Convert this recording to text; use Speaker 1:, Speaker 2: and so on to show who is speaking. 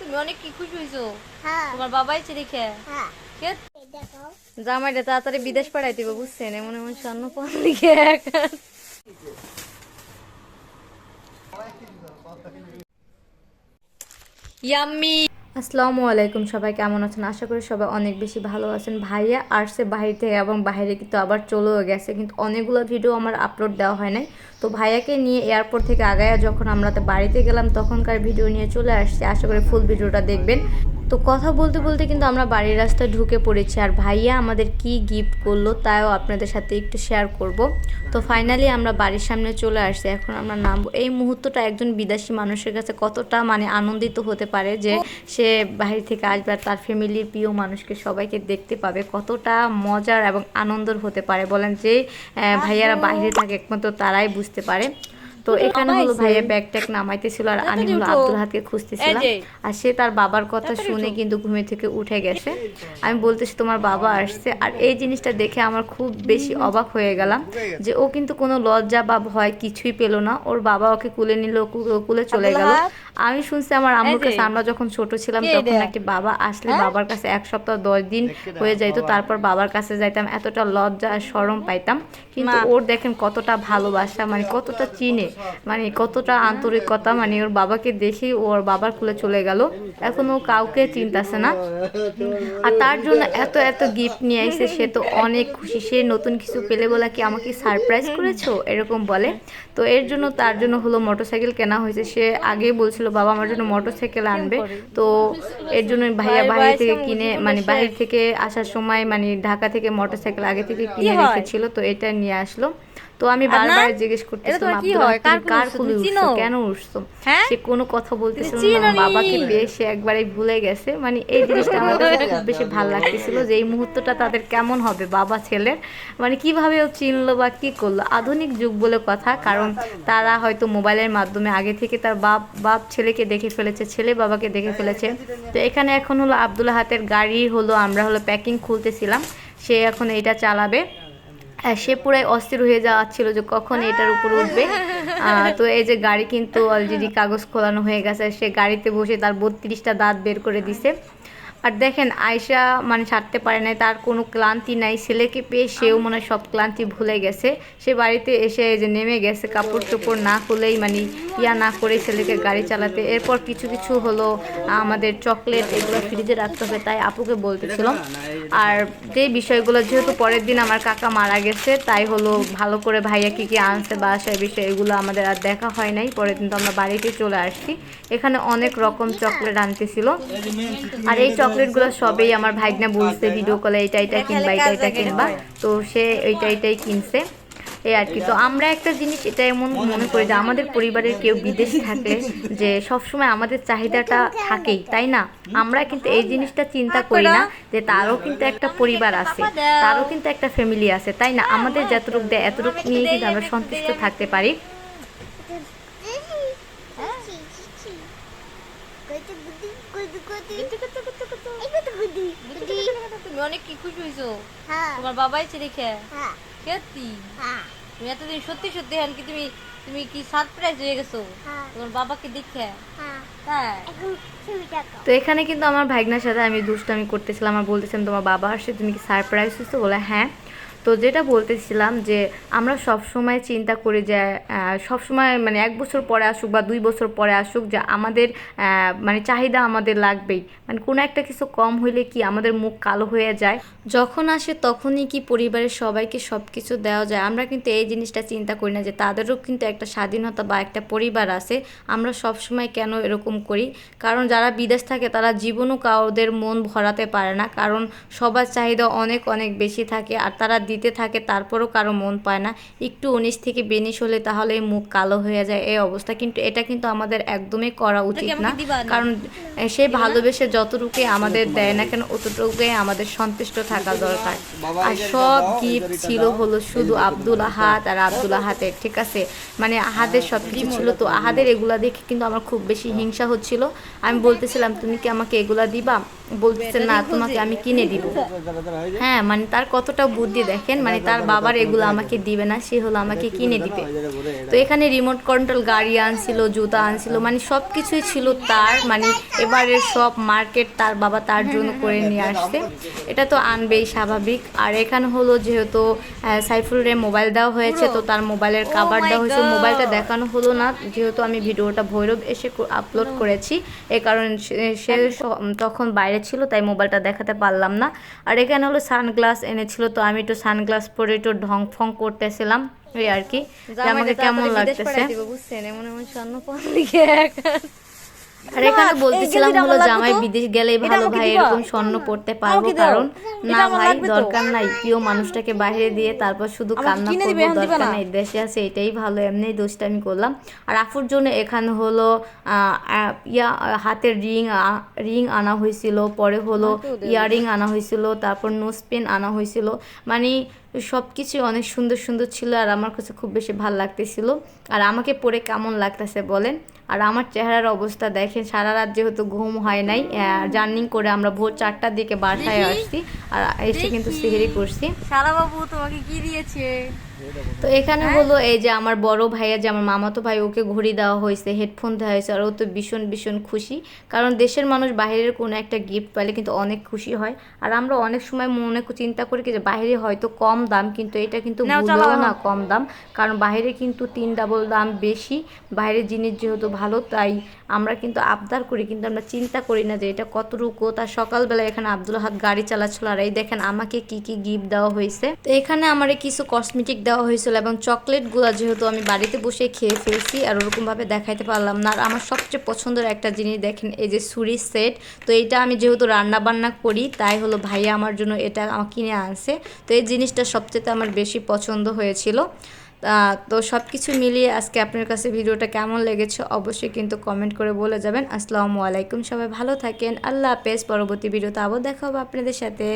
Speaker 1: তুমি অনেক কি খুশি হইছো? তোমার বাবা আইছে দেখে? কে? জামাইটা তাড়াতাড়ি বিদেশ পাঠাই দিবে, বুঝছেন? এমন এমন স্বর্ণ পান লিখে ইয়াম্মি। আসসালামু আলাইকুম, সবাই কেমন আছেন? আশা করি সবাই অনেক বেশি ভালো আছেন। ভাইয়া আসছে বাহির থেকে এবং বাহিরে কিন্তু আবার চলেও গেছে, কিন্তু অনেকগুলো ভিডিও আমার আপলোড দেওয়া হয় নাই। তো ভাইয়াকে নিয়ে এয়ারপোর্ট থেকে আগায়া যখন আমরা বাড়িতে গেলাম তখনকার ভিডিও নিয়ে চলে আসছে। আশা করি ফুল ভিডিওটা দেখবেন। তো কথা বলতে বলতে কিন্তু আমরা বাড়ির রাস্তায় ঢুকে পড়েছি, আর ভাইয়া আমাদের কি গিফট করলো তাও আপনাদের সাথে একটু শেয়ার করব। তো ফাইনালি আমরা বাড়ির সামনে চলে আসছি, এখন আমরা নামবো। এই মুহূর্তটা একজন বিদেশি মানুষের কাছে কতটা আনন্দিত হতে পারে যে সে বাহির থেকে আসবে আর তার ফ্যামিলির প্রিয় মানুষকে সবাইকে দেখতে পাবে, কতটা মজার এবং আনন্দর হতে পারে বলেন। যে ভাইয়ারা বাইরে থাকে একমাত্র তারাই বুঝতে পারে। তো এখানে হলো ভাইয়া ব্যাগ ট্যাগ নামাইতেছিল আর আমি হলো আব্দুল হাতকে খুঁজতেছিলাম, আর সে তার বাবার কথা শুনে কিন্তু ঘুমে থেকে উঠে গেছে। আমি বলতেছি তোমার বাবা আসছে, আর এই জিনিসটা দেখে আমার খুব বেশি অবাক হয়ে গেলাম যে ও কিন্তু কোনো লজ্জা বা ভয় কিছুই পেল না। ওর বাবা ওকে কুলে নিল, কুলে চলে গেল। আমি শুনছি আমার আম্মুর কাছে আমরা যখন ছোট ছিলাম তখন নাকি বাবা আসলে বাবার কাছে 1 সপ্তাহ 10 দিন হয়ে যাইতো, তারপর বাবার কাছে যাইতাম, এতটা লজ্জা আর শরম পাইতাম। কিন্তু ওর দেখেন কতটা ভালোবাসা, কতটা চিনে, কতটা আন্তরিকতা, ওর বাবাকে দেখে ওর বাবার কুলে চলে গেল। এখন ও কাউকে চিনতাছে না, আর তার জন্য এত এত গিফট নিয়ে আসছে। সে তো অনেক খুশি, সে নতুন কিছু পেলে বলে কি আমাকে সারপ্রাইজ করেছো এরকম বলে। তো এর জন্য তার জন্য হলো মোটরসাইকেল কেনা হয়েছে। সে আগেই বলছিল বাবা আমার জন্য মোটরসাইকেল আনবে, তো এর জন্য ভাইয়া বাইরে থেকে কিনে বাইরে থেকে আসার সময় ঢাকা থেকে মোটরসাইকেল আগে থেকে কিনে রেখেছিল, তো এটা নিয়ে আসলো। তো আমি বারবার জিজ্ঞেস করতেছিলাম কার কুলে উঠছো, কেন উঠছো? সে কোনো কথা বলতেছিল না, বাবাকে পেয়ে সে একবারে ভুলে গেছে। এই জিনিসটা আমাদের খুব বেশি ভালো লাগতেছিল যে এই মুহূর্তটা তাদের কেমন হবে বাবা ছেলের, কিভাবে ও চিনলো বা কি করলো। আধুনিক যুগ বলে কথা, কারণ তারা হয়তো মোবাইলের মাধ্যমে আগে থেকে তার বাপ ছেলেকে দেখে ফেলেছে, ছেলে বাবাকে দেখে ফেলেছে। তো এখানে এখন হলো আব্দুল হাতের গাড়ি হলো আমরা হলো প্যাকিং খুলতেছিলাম, সে এখন এইটা চালাবে। সে পুরাই অস্থির হয়ে যাচ্ছিল যে কখন এটার উপর উঠবে। তো এই যে গাড়ি কিন্তু অলরেডি কাগজ খোলানো হয়ে গেছে, সে গাড়িতে বসে তার 32টা দাঁত বের করে দিছে। আর দেখেন আয়শা ছাড়তে পারে নাই, তার কোনো ক্লান্তি নাই। ছেলেকে পেয়ে সেও সব ক্লান্তি ভুলে গেছে। সে বাড়িতে এসে যে নেমে গেছে কাপড় চোপড় না খুলেই ইয়া না করে ছেলেকে গাড়ি চালাতে। এরপর কিছু কিছু হলো আমাদের চকলেট এগুলো ফ্রিজে রাখতে হবে, তাই আপুকে বলতেছিলাম। আর যে বিষয়গুলো যেহেতু পরের দিন আমার কাকা মারা গেছে, তাই হলো ভালো করে ভাইয়া কি আনছে বা সেই বিষয় এগুলো আমাদের আর দেখা হয় নাই। পরের দিন তো আমরা বাড়িতে চলে আসছি। এখানে অনেক রকম চকলেট আনতেছিল, আর এই চকলেটগুলো সবেই আমার ভাইগনা বলছে ভিডিও কলে এটা এটা কিনবা, এটা এটা কিনবা, তো সে এটাই কিনছে এই আর কি। তো আমরা একটা জিনিস এটা এমন মনে করি যে আমাদের পরিবারের কেউ বিদেশ থাকলে যে সবসময় আমাদের চাহিদাটা থাকেই, তাই না? আমরা কিন্তু এই জিনিসটা চিন্তা করি না যে তারও কিন্তু একটা পরিবার আছে, তারও কিন্তু একটা ফ্যামিলি আছে, তাই না? আমাদের যতটুকু দেয় এতটুকু নিয়ে কিন্তু আমরা সন্তুষ্ট থাকতে পারি। তুমি অনেক কি খুশি হইছো? তোমার বাবা আইছে দেখে? তুমি এতদিন সত্যি সত্যি কি তুমি কি সারপ্রাইজ হয়ে গেছো তোমার বাবাকে দেখে? তো এখানে কিন্তু আমার ভাইগনার সাথে আমি দুষ্টামি করতেছিলাম, আর বলতেছিলাম তোমার বাবা আসছে, তুমি কি সারপ্রাইজ হইছো? বলে হ্যাঁ। তো যেটা বলতেছিলাম যে আমরা সব সময় চিন্তা করি যে সব সময় 1 বছর পরে আসুক বা 2 বছর পরে আসুক যে আমাদের চাহিদা আমাদের লাগবেই, কোনো একটা কিছু কম হইলে কি আমাদের মুখ কালো হয়ে যায়? যখন আসে তখনই কি পরিবারের সবাইকে সব কিছু দেওয়া যায়? আমরা কিন্তু এই জিনিসটা চিন্তা করি না যে তাদেরও কিন্তু একটা স্বাধীনতা বা একটা পরিবার আছে। আমরা সব সময় কেন এরকম করি? কারণ যারা বিদেশ থাকে তারা জীবনও কাউদের মন ভরাতে পারে না, কারণ সবার চাহিদা অনেক অনেক বেশি থাকে, আর তারা দিতে থাকে তারপরও কারো মন পায় না। একটু 19 থেকে 20 হলে তাহলে মুখ কালো হয়ে যায় এই অবস্থা। কিন্তু এটা কিন্তু আমাদের একদমই করা উচিত না, কারণ সে ভালোবেসে যতটুকুই আমাদের দেয় না কেন অতটুকুই আমাদের সন্তুষ্ট থাকা দরকার। আর সব গিফট ছিল হলো শুধু আব্দুল আহাদ আর আব্দুল আহাদের, ঠিক আছে? আহাদের সব কিছু ছিল। তো আহাদের এগুলা দেখে কিন্তু আমার খুব বেশি হিংসা হচ্ছিল। আমি বলতেছিলাম তুমি কি আমাকে এগুলা দিবা? বলতেছে না তোমাকে আমি কিনে দিব। হ্যাঁ মানে তার কতটা বুদ্ধি দেখেন, মানে তার বাবার এগুলো আমাকে দিবে না, সে হলো আমাকে কিনে দিবে। তো এখানে রিমোট কন্ট্রোল গাড়ি আনছিল, জুতা আনছিল, মানে সব কিছুই ছিল তার, মানে এবারের সব মার্কেট তার বাবা তার জন্য করে নিয়ে আসছে। এটা তো আনবেই স্বাভাবিক। আর এখানে হলো যেহেতু সাইফুলের মোবাইল দেওয়া হয়েছে, তো তার মোবাইলের কাভার দেওয়া হয়েছে, মোবাইলটা দেখানো হলো না যেহেতু আমি ভিডিওটা ভৈরব এসে আপলোড করেছি, এই কারণে সে তখন বাইরে ছিল তাই মোবাইলটা দেখাতে পারলাম না। আর এখানে হলো সানগ্লাস এনেছিল, তো আমি একটু সানগ্লাস পরে একটু ঢং ফং করতেছিলাম এই আর কি, আমাকে কেমন লাগতেছে। আর এখানে বলতেছিলাম হলো জামাই বিদেশ গেলেই ভালো ভাই এরকম স্বর্ণ পড়তে পারবো, কারণ না ভাই দরকার নাই, প্রিয় মানুষটাকে বাইরে দিয়ে তারপর শুধু কান্না করবো, দরকার নাই, দেশে আছে এটাই ভালো, এমনি দুষ্টামি করলাম। আর আফুর জন্য এখানে হলো হাতের রিং আনা হয়েছিল, পরে হলো ইয়াররিং আনা হয়েছিল, তারপর নোজপিন আনা হয়েছিল, মানে সব কিছু অনেক সুন্দর সুন্দর ছিল। আর আমার কাছে খুব বেশি ভালো লাগতেছিল। আর আমাকে পরে কেমন লাগতেছে বলেন। আর আমার চেহারার অবস্থা দেখেন, সারা রাত যেহেতু ঘুম হয় নাই, জার্নিং করে আমরা ভোর 4টার দিকে বাসায় আসছি, আর এসে কিন্তু সিহেরি করছি।
Speaker 2: সারা বাবু তোমাকে কি দিয়েছে?
Speaker 1: তো এখানে হলো এই যে আমার বড় ভাইয়া, যে আমার মামাতো ভাই, ওকে ঘড়ি দেওয়া হয়েছে, হেডফোন দেওয়া হয়েছে, আর ও তো ভীষণ ভীষণ খুশি, কারণ দেশের মানুষ বাইরের কোনো একটা গিফট পাইলে কিন্তু অনেক খুশি হয়। আর আমরা অনেক সময় মনে চিন্তা করি কি যে বাইরে হয়তো কম দাম, কিন্তু এটা কিন্তু ভুলেও না কম দাম, কারণ বাইরে কিন্তু 3 ডাবল দাম বেশি। বাইরের জিনিস যেহেতু ভালো তাই আমরা কিন্তু আবদার করি, কিন্তু আমরা চিন্তা করি না যে এটা কতটুকু। তার সকালবেলা এখানে আব্দুল হাত গাড়ি চালাচ্ছিল, আর এই দেখেন আমাকে কি কি গিফট দেওয়া হয়েছে। তো এখানে আমার কিছু কসমেটিক দেওয়া হয়েছিল, এবং চকলেটগুলো যেহেতু আমি বাড়িতে বসে খেয়ে ফেলছি আর ওরকমভাবে দেখাইতে পারলাম না। আর আমার সবচেয়ে পছন্দের একটা জিনিস দেখেন, এই যে ছুরি সেট, তো এইটা আমি যেহেতু রান্না বান্না করি তাই হলো ভাইয়া আমার জন্য এটা আমার কিনে আনছে। তো এই জিনিসটা সবচেয়ে আমার বেশি পছন্দ হয়েছিল। তো সব কিছু মিলিয়ে আজকে আপনার কাছে ভিডিওটা কেমন লেগেছে অবশ্যই কিন্তু কমেন্ট করে বলে যাবেন। আসসালামু আলাইকুম, সবাই ভালো থাকেন, আল্লাহ হাফেজ। পরবর্তী ভিডিওতে আবার দেখা হবে আপনাদের সাথে।